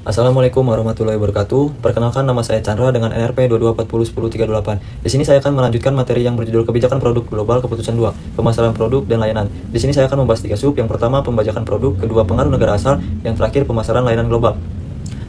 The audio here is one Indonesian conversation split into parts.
Assalamualaikum warahmatullahi wabarakatuh. Perkenalkan, nama saya Chandra dengan NRP 22401038. Di sini saya akan melanjutkan materi yang berjudul Kebijakan Produk Global Keputusan 2, Pemasaran Produk dan Layanan. Di sini saya akan membahas 3 sub. Yang pertama, pembajakan produk, kedua, pengaruh negara asal, yang terakhir, pemasaran layanan global.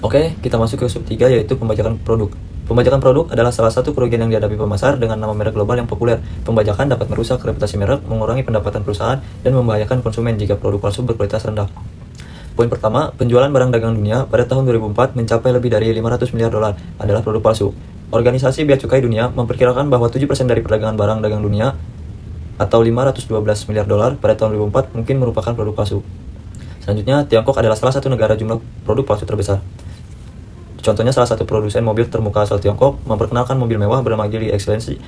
Oke, kita masuk ke sub 3, yaitu pembajakan produk. Pembajakan produk adalah salah satu kerugian yang dihadapi pemasar dengan nama merek global yang populer. Pembajakan dapat merusak reputasi merek, mengurangi pendapatan perusahaan, dan membahayakan konsumen jika produk palsu berkualitas rendah. Poin pertama, penjualan barang dagang dunia pada tahun 2004 mencapai lebih dari 500 miliar dolar adalah produk palsu. Organisasi Bea Cukai Dunia memperkirakan bahwa 7% dari perdagangan barang dagang dunia atau 512 miliar dolar pada tahun 2004 mungkin merupakan produk palsu. Selanjutnya, Tiongkok adalah salah satu negara jumlah produk palsu terbesar. Contohnya, salah satu produsen mobil termuka asal Tiongkok memperkenalkan mobil mewah bernama Geely Excellency.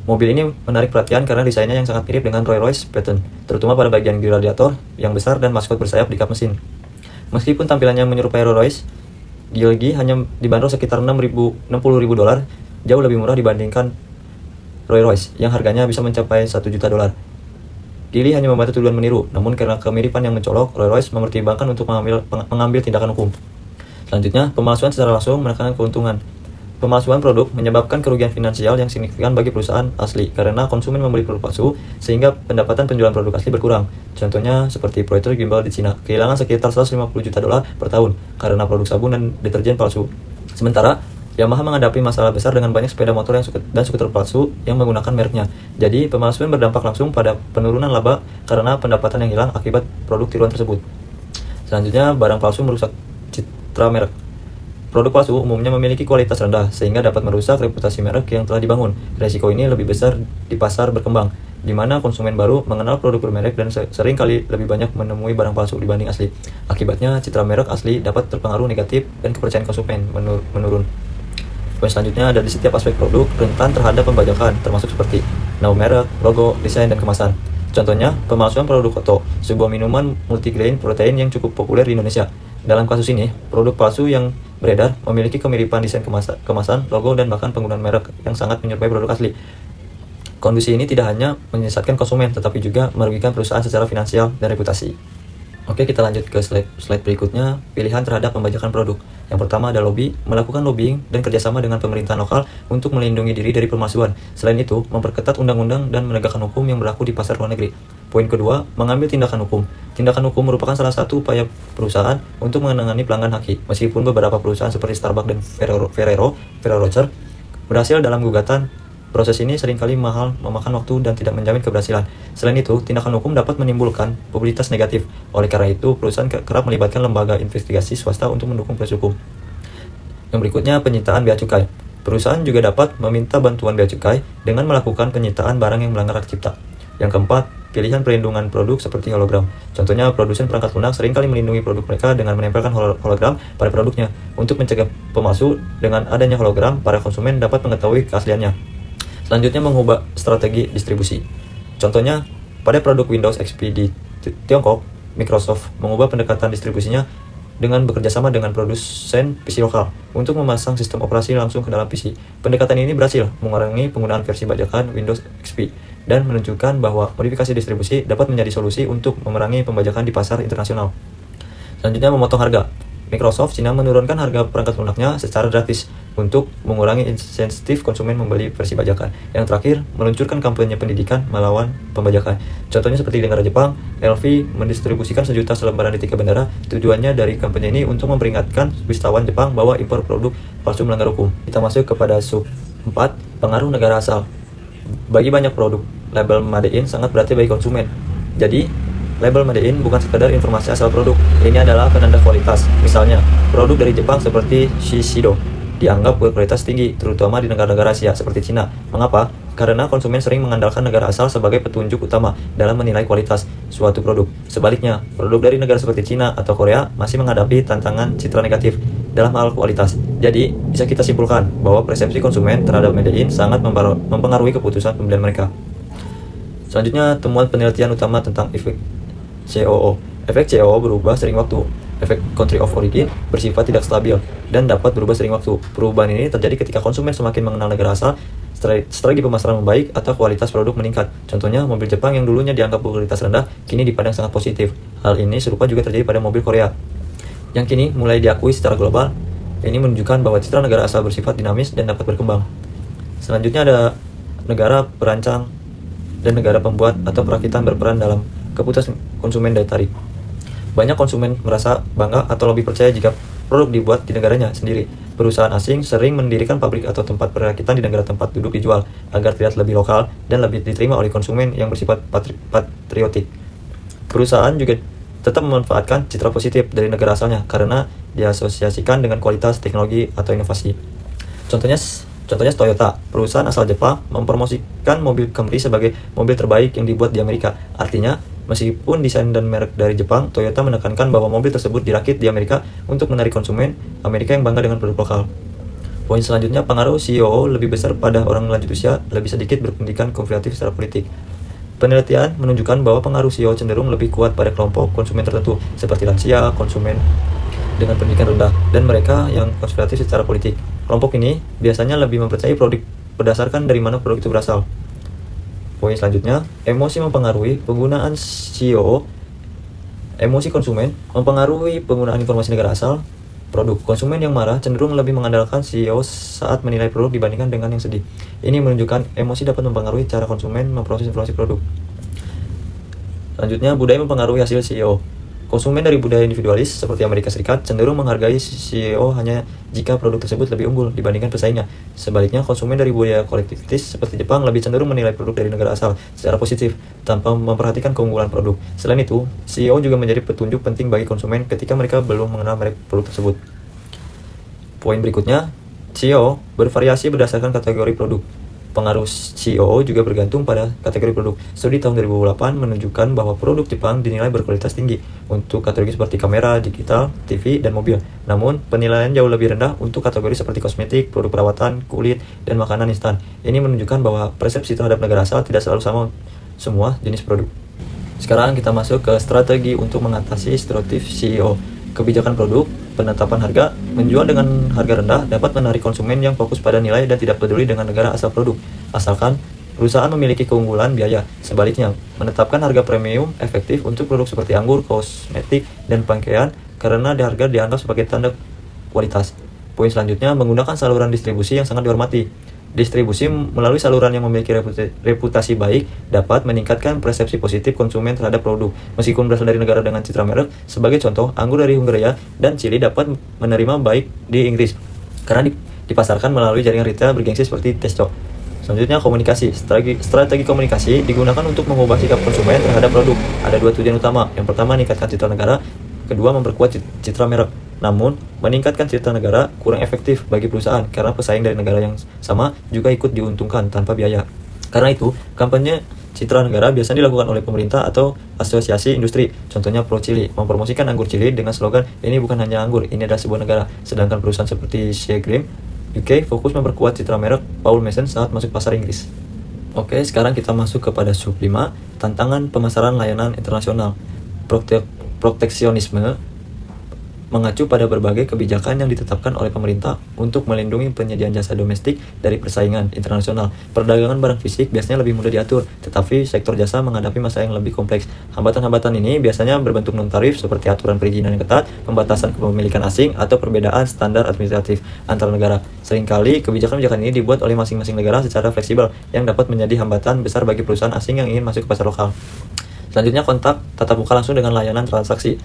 Mobil ini menarik perhatian karena desainnya yang sangat mirip dengan Rolls-Royce Phaeton, terutama pada bagian grill radiator yang besar dan maskot bersayap di kap mesin. Meskipun tampilannya menyerupai Rolls-Royce, Geely hanya dibanderol sekitar 60.000 dolar, jauh lebih murah dibandingkan Rolls-Royce yang harganya bisa mencapai 1 juta dolar. Geely hanya membantu tujuan meniru, namun karena kemiripan yang mencolok, Rolls-Royce mempertimbangkan untuk mengambil tindakan hukum. Selanjutnya, pemalsuan secara langsung menekan keuntungan. Pemalsuan produk menyebabkan kerugian finansial yang signifikan bagi perusahaan asli karena konsumen membeli produk palsu sehingga pendapatan penjualan produk asli berkurang. Contohnya seperti Procter & Gamble di Cina, kehilangan sekitar 150 juta dolar per tahun karena produk sabun dan deterjen palsu. Sementara Yamaha menghadapi masalah besar dengan banyak sepeda motor dan skuter palsu yang menggunakan mereknya. Jadi, pemalsuan berdampak langsung pada penurunan laba karena pendapatan yang hilang akibat produk tiruan tersebut. Selanjutnya, barang palsu merusak citra merek. Produk palsu umumnya memiliki kualitas rendah sehingga dapat merusak reputasi merek yang telah dibangun. Resiko ini lebih besar di pasar berkembang, di mana konsumen baru mengenal produk bermerek dan sering kali lebih banyak menemui barang palsu dibanding asli. Akibatnya, citra merek asli dapat terpengaruh negatif dan kepercayaan konsumen menurun. Poin selanjutnya ada di setiap aspek produk rentan terhadap pembajakan, termasuk seperti nama merek, logo, desain, dan kemasan. Contohnya, pemalsuan produk Koto, sebuah minuman multigrain protein yang cukup populer di Indonesia. Dalam kasus ini, produk palsu yang beredar memiliki kemiripan desain kemasan, logo, dan bahkan penggunaan merek yang sangat menyerupai produk asli. Kondisi ini tidak hanya menyesatkan konsumen, tetapi juga merugikan perusahaan secara finansial dan reputasi. Oke, kita lanjut ke slide berikutnya, pilihan terhadap pembajakan produk. Yang pertama ada melakukan lobbying dan kerjasama dengan pemerintahan lokal untuk melindungi diri dari pemalsuan. Selain itu, memperketat undang-undang dan menegakkan hukum yang berlaku di pasar luar negeri. Poin kedua, mengambil tindakan hukum. Tindakan hukum merupakan salah satu upaya perusahaan untuk menangani pelanggan haki. Meskipun beberapa perusahaan seperti Starbucks dan Ferrero Rocher berhasil dalam gugatan, proses ini seringkali mahal, memakan waktu, dan tidak menjamin keberhasilan. Selain itu, tindakan hukum dapat menimbulkan publisitas negatif. Oleh karena itu, perusahaan kerap melibatkan lembaga investigasi swasta untuk mendukung proses hukum. Yang berikutnya, penyitaan bea cukai. Perusahaan juga dapat meminta bantuan bea cukai dengan melakukan penyitaan barang yang melanggar hak cipta. Yang keempat, pilihan perlindungan produk seperti hologram. Contohnya, produsen perangkat lunak seringkali melindungi produk mereka dengan menempelkan hologram pada produknya. Untuk mencegah pemalsu, dengan adanya hologram, para konsumen dapat mengetahui keasliannya. Selanjutnya, mengubah strategi distribusi. Contohnya, pada produk Windows XP di Tiongkok, Microsoft mengubah pendekatan distribusinya dengan bekerjasama dengan produsen PC lokal untuk memasang sistem operasi langsung ke dalam PC. Pendekatan ini berhasil mengurangi penggunaan versi bajakan Windows XP dan menunjukkan bahwa modifikasi distribusi dapat menjadi solusi untuk memerangi pembajakan di pasar internasional. Selanjutnya, memotong harga. Microsoft Cina menurunkan harga perangkat lunaknya secara gratis untuk mengurangi insentif konsumen membeli versi bajakan. Yang terakhir, meluncurkan kampanye pendidikan melawan pembajakan. Contohnya seperti di negara Jepang, LV mendistribusikan 1 juta selembaran di 3 bandara. Tujuannya dari kampanye ini untuk memperingatkan wisatawan Jepang bahwa impor produk palsu melanggar hukum. Kita masuk kepada sub 4, pengaruh negara asal. Bagi banyak produk, label Made in sangat berarti bagi konsumen. Jadi, label Made in bukan sekadar informasi asal produk, ini adalah penanda kualitas. Misalnya, produk dari Jepang seperti Shiseido dianggap berkualitas tinggi, terutama di negara-negara Asia seperti Cina. Mengapa? Karena konsumen sering mengandalkan negara asal sebagai petunjuk utama dalam menilai kualitas suatu produk. Sebaliknya, produk dari negara seperti Cina atau Korea masih menghadapi tantangan citra negatif dalam hal kualitas. Jadi, bisa kita simpulkan bahwa persepsi konsumen terhadap Made in sangat mempengaruhi keputusan pembelian mereka. Selanjutnya, temuan penelitian utama tentang efek COO. Efek COO berubah sering waktu. Efek country of origin bersifat tidak stabil dan dapat berubah sering waktu. Perubahan ini terjadi ketika konsumen semakin mengenal negara asal, strategi pemasaran membaik, atau kualitas produk meningkat. Contohnya, mobil Jepang yang dulunya dianggap berkualitas rendah, kini dipandang sangat positif. Hal ini serupa juga terjadi pada mobil Korea. yang kini mulai diakui secara global. Ini menunjukkan bahwa citra negara asal bersifat dinamis dan dapat berkembang. Selanjutnya ada negara perancang dan negara pembuat atau perakitan berperan dalam keputusan konsumen daya tarik. Banyak konsumen merasa bangga atau lebih percaya jika produk dibuat di negaranya sendiri. Perusahaan asing sering mendirikan pabrik atau tempat perakitan di negara tempat duduk dijual agar terlihat lebih lokal dan lebih diterima oleh konsumen yang bersifat patriotik. Perusahaan juga tetap memanfaatkan citra positif dari negara asalnya karena diasosiasikan dengan kualitas teknologi atau inovasi. Contohnya Toyota, perusahaan asal Jepang, mempromosikan mobil Camry sebagai mobil terbaik yang dibuat di Amerika. Artinya, meskipun desain dan merek dari Jepang, Toyota menekankan bahwa mobil tersebut dirakit di Amerika untuk menarik konsumen Amerika yang bangga dengan produk lokal. Poin selanjutnya, pengaruh CEO lebih besar pada orang lanjut usia, lebih sedikit berpendidikan konservatif secara politik. Penelitian menunjukkan bahwa pengaruh CEO cenderung lebih kuat pada kelompok konsumen tertentu, seperti lansia, konsumen dengan pendidikan rendah, dan mereka yang konservatif secara politik. Kelompok ini biasanya lebih mempercayai produk berdasarkan dari mana produk itu berasal. Poin selanjutnya, emosi mempengaruhi penggunaan CEO. Emosi konsumen mempengaruhi penggunaan informasi negara asal produk. Konsumen yang marah cenderung lebih mengandalkan CEO saat menilai produk dibandingkan dengan yang sedih. Ini menunjukkan emosi dapat mempengaruhi cara konsumen memproses informasi produk. Selanjutnya, budaya mempengaruhi hasil CEO. Konsumen dari budaya individualis seperti Amerika Serikat cenderung menghargai CEO hanya jika produk tersebut lebih unggul dibandingkan pesaingnya. Sebaliknya, konsumen dari budaya kolektivitis seperti Jepang lebih cenderung menilai produk dari negara asal secara positif tanpa memperhatikan keunggulan produk. Selain itu, CEO juga menjadi petunjuk penting bagi konsumen ketika mereka belum mengenal merek produk tersebut. Poin berikutnya, CEO bervariasi berdasarkan kategori produk. Pengaruh CEO juga bergantung pada kategori produk. Studi tahun 2008 menunjukkan bahwa produk Jepang dinilai berkualitas tinggi untuk kategori seperti kamera, digital, TV, dan mobil. Namun, penilaian jauh lebih rendah untuk kategori seperti kosmetik, produk perawatan, kulit, dan makanan instan. Ini menunjukkan bahwa persepsi terhadap negara asal tidak selalu sama semua jenis produk. Sekarang kita masuk ke strategi untuk mengatasi stereotip CEO. Kebijakan produk, penetapan harga, menjual dengan harga rendah dapat menarik konsumen yang fokus pada nilai dan tidak peduli dengan negara asal produk, asalkan perusahaan memiliki keunggulan biaya. Sebaliknya, menetapkan harga premium efektif untuk produk seperti anggur, kosmetik, dan pakaian karena harga dianggap sebagai tanda kualitas. Poin selanjutnya, menggunakan saluran distribusi yang sangat dihormati. Distribusi melalui saluran yang memiliki reputasi baik dapat meningkatkan persepsi positif konsumen terhadap produk. Meskipun berasal dari negara dengan citra merek, sebagai contoh, anggur dari Hungaria dan Chili dapat menerima baik di Inggris karena dipasarkan melalui jaringan retail bergengsi seperti Tesco. Selanjutnya, komunikasi. Strategi komunikasi digunakan untuk mengubah sikap konsumen terhadap produk. Ada dua tujuan utama. Yang pertama, meningkatkan citra negara. Kedua, memperkuat citra merek. Namun, meningkatkan citra negara kurang efektif bagi perusahaan karena pesaing dari negara yang sama juga ikut diuntungkan tanpa biaya. Karena itu, kampanye citra negara biasanya dilakukan oleh pemerintah atau asosiasi industri. Contohnya Pro Chili mempromosikan anggur Chili dengan slogan "Ini bukan hanya anggur, ini adalah sebuah negara." Sedangkan perusahaan seperti Seagram's UK fokus memperkuat citra merek Paul Mason saat masuk pasar Inggris. Oke, sekarang kita masuk kepada sub 5, tantangan pemasaran layanan internasional. Proteksionisme mengacu pada berbagai kebijakan yang ditetapkan oleh pemerintah untuk melindungi penyediaan jasa domestik dari persaingan internasional. Perdagangan barang fisik biasanya lebih mudah diatur, tetapi sektor jasa menghadapi masalah yang lebih kompleks. Hambatan-hambatan ini biasanya berbentuk non-tarif seperti aturan perizinan yang ketat, pembatasan kepemilikan asing, atau perbedaan standar administratif antar negara. Seringkali kebijakan-kebijakan ini dibuat oleh masing-masing negara secara fleksibel yang dapat menjadi hambatan besar bagi perusahaan asing yang ingin masuk ke pasar lokal. Selanjutnya, kontak tatap muka langsung dengan layanan transaksi.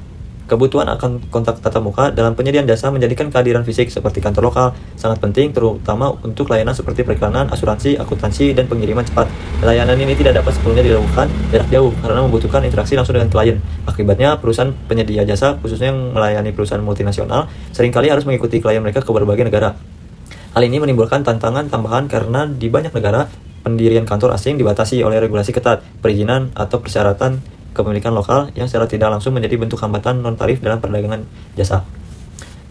Kebutuhan akan kontak tatap muka dalam penyediaan jasa menjadikan kehadiran fisik seperti kantor lokal sangat penting, terutama untuk layanan seperti periklanan, asuransi, akuntansi, dan pengiriman cepat. Layanan ini tidak dapat sepenuhnya dilakukan jarak jauh karena membutuhkan interaksi langsung dengan klien. Akibatnya, perusahaan penyedia jasa, khususnya yang melayani perusahaan multinasional, seringkali harus mengikuti klien mereka ke berbagai negara. Hal ini menimbulkan tantangan tambahan karena di banyak negara, pendirian kantor asing dibatasi oleh regulasi ketat, perizinan, atau persyaratan kepemilikan lokal yang secara tidak langsung menjadi bentuk hambatan non-tarif dalam perdagangan jasa.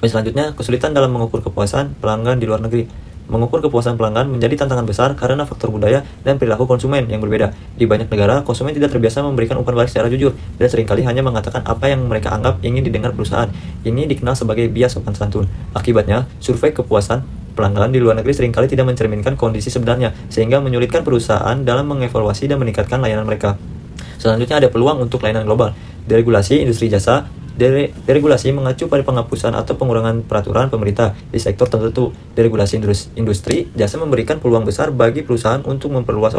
Selanjutnya, kesulitan dalam mengukur kepuasan pelanggan di luar negeri. Mengukur kepuasan pelanggan menjadi tantangan besar karena faktor budaya dan perilaku konsumen yang berbeda. Di banyak negara, konsumen tidak terbiasa memberikan umpan balik secara jujur dan seringkali hanya mengatakan apa yang mereka anggap ingin didengar perusahaan. Ini dikenal sebagai bias sopan santun. Akibatnya, survei kepuasan pelanggan di luar negeri seringkali tidak mencerminkan kondisi sebenarnya, sehingga menyulitkan perusahaan dalam mengevaluasi dan meningkatkan layanan mereka. Selanjutnya, ada peluang untuk layanan global. Deregulasi industri jasa Deregulasi mengacu pada penghapusan atau pengurangan peraturan pemerintah di sektor tertentu. Deregulasi industri jasa memberikan peluang besar bagi perusahaan untuk memperluas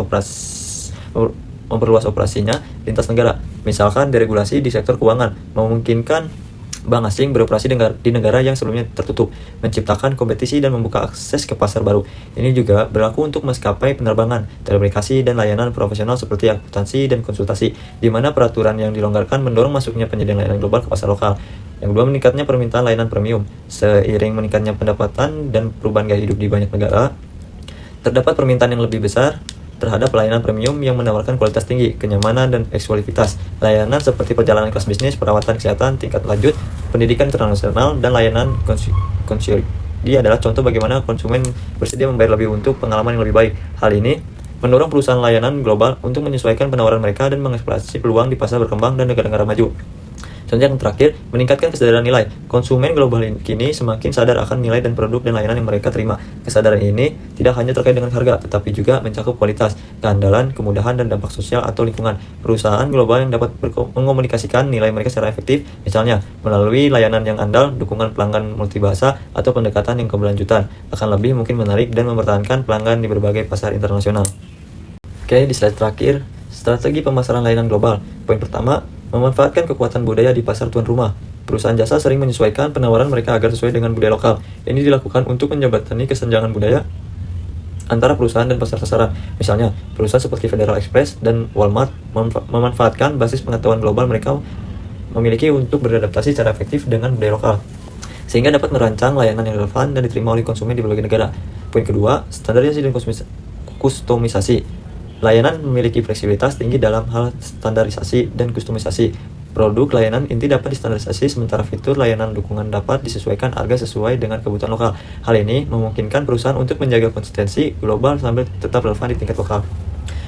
operasinya lintas negara. Misalkan deregulasi di sektor keuangan memungkinkan bank asing beroperasi di negara yang sebelumnya tertutup, menciptakan kompetisi dan membuka akses ke pasar baru. Ini juga berlaku untuk maskapai penerbangan, telekomunikasi, dan layanan profesional seperti akuntansi dan konsultasi, di mana peraturan yang dilonggarkan mendorong masuknya penyedia layanan global ke pasar lokal. Yang kedua, meningkatnya permintaan layanan premium. Seiring meningkatnya pendapatan dan perubahan gaya hidup di banyak negara, terdapat permintaan yang lebih besar terhadap layanan premium yang menawarkan kualitas tinggi, kenyamanan, dan eksklusivitas. Layanan seperti perjalanan kelas bisnis, perawatan kesehatan tingkat lanjut, pendidikan internasional, dan layanan konsumer. Dia adalah contoh bagaimana konsumen bersedia membayar lebih untuk pengalaman yang lebih baik. Hal ini mendorong perusahaan layanan global untuk menyesuaikan penawaran mereka dan mengeksplorasi peluang di pasar berkembang dan negara-negara maju. Contoh yang terakhir, meningkatkan kesadaran nilai. Konsumen global kini semakin sadar akan nilai dan produk dan layanan yang mereka terima. Kesadaran ini tidak hanya terkait dengan harga, tetapi juga mencakup kualitas, keandalan, kemudahan, dan dampak sosial atau lingkungan. Perusahaan global yang dapat mengomunikasikan nilai mereka secara efektif, misalnya melalui layanan yang andal, dukungan pelanggan multibahasa, atau pendekatan yang keberlanjutan, akan lebih mungkin menarik dan mempertahankan pelanggan di berbagai pasar internasional. Oke, di slide terakhir, strategi pemasaran layanan global. Poin pertama, memanfaatkan kekuatan budaya di pasar tuan rumah. Perusahaan jasa sering menyesuaikan penawaran mereka agar sesuai dengan budaya lokal. Ini dilakukan untuk menjembatani kesenjangan budaya antara perusahaan dan pasar sasaran. Misalnya, perusahaan seperti Federal Express dan Walmart memanfaatkan basis pengetahuan global mereka memiliki untuk beradaptasi secara efektif dengan budaya lokal, sehingga dapat merancang layanan yang relevan dan diterima oleh konsumen di berbagai negara. Poin kedua, standarisasi dan kustomisasi. Layanan memiliki fleksibilitas tinggi dalam hal standarisasi dan kustomisasi. Produk layanan inti dapat distandarisasi, sementara fitur layanan dukungan dapat disesuaikan agar sesuai dengan kebutuhan lokal. Hal ini memungkinkan perusahaan untuk menjaga konsistensi global sambil tetap relevan di tingkat lokal.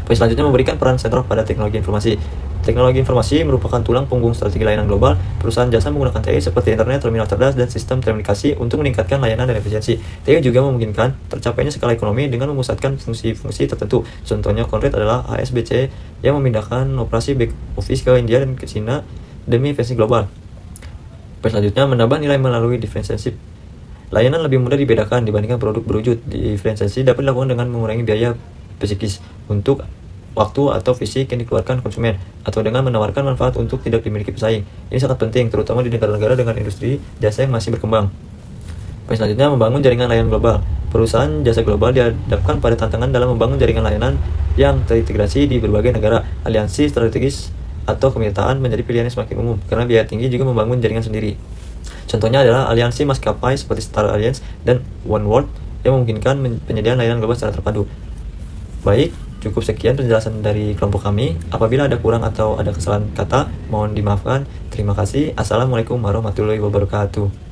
Poin selanjutnya, memberikan peran sentral pada teknologi informasi. Teknologi informasi merupakan tulang punggung strategi layanan global. Perusahaan jasa menggunakan TI seperti internet, terminal cerdas, dan sistem telekomunikasi untuk meningkatkan layanan dan efisiensi. TI juga memungkinkan tercapainya skala ekonomi dengan memusatkan fungsi-fungsi tertentu. Contohnya konkret adalah ASBC yang memindahkan operasi back office ke India dan ke China demi efisiensi global. Poin selanjutnya, menambah nilai melalui diferensiasi. Layanan lebih mudah dibedakan dibandingkan produk berwujud. Diferensiasi dapat dilakukan dengan mengurangi biaya psikis untuk waktu atau fisik yang dikeluarkan konsumen, atau dengan menawarkan manfaat untuk tidak dimiliki pesaing. Ini sangat penting, terutama di negara-negara dengan industri jasa yang masih berkembang. Poin selanjutnya, membangun jaringan layanan global. Perusahaan jasa global dihadapkan pada tantangan dalam membangun jaringan layanan yang terintegrasi di berbagai negara. Aliansi strategis atau kemitraan menjadi pilihan yang semakin umum, karena biaya tinggi juga membangun jaringan sendiri. Contohnya adalah aliansi maskapai seperti Star Alliance dan Oneworld yang memungkinkan penyediaan layanan global secara terpadu. Baik, cukup sekian penjelasan dari kelompok kami. Apabila ada kurang atau ada kesalahan kata, mohon dimaafkan. Terima kasih. Assalamualaikum warahmatullahi wabarakatuh.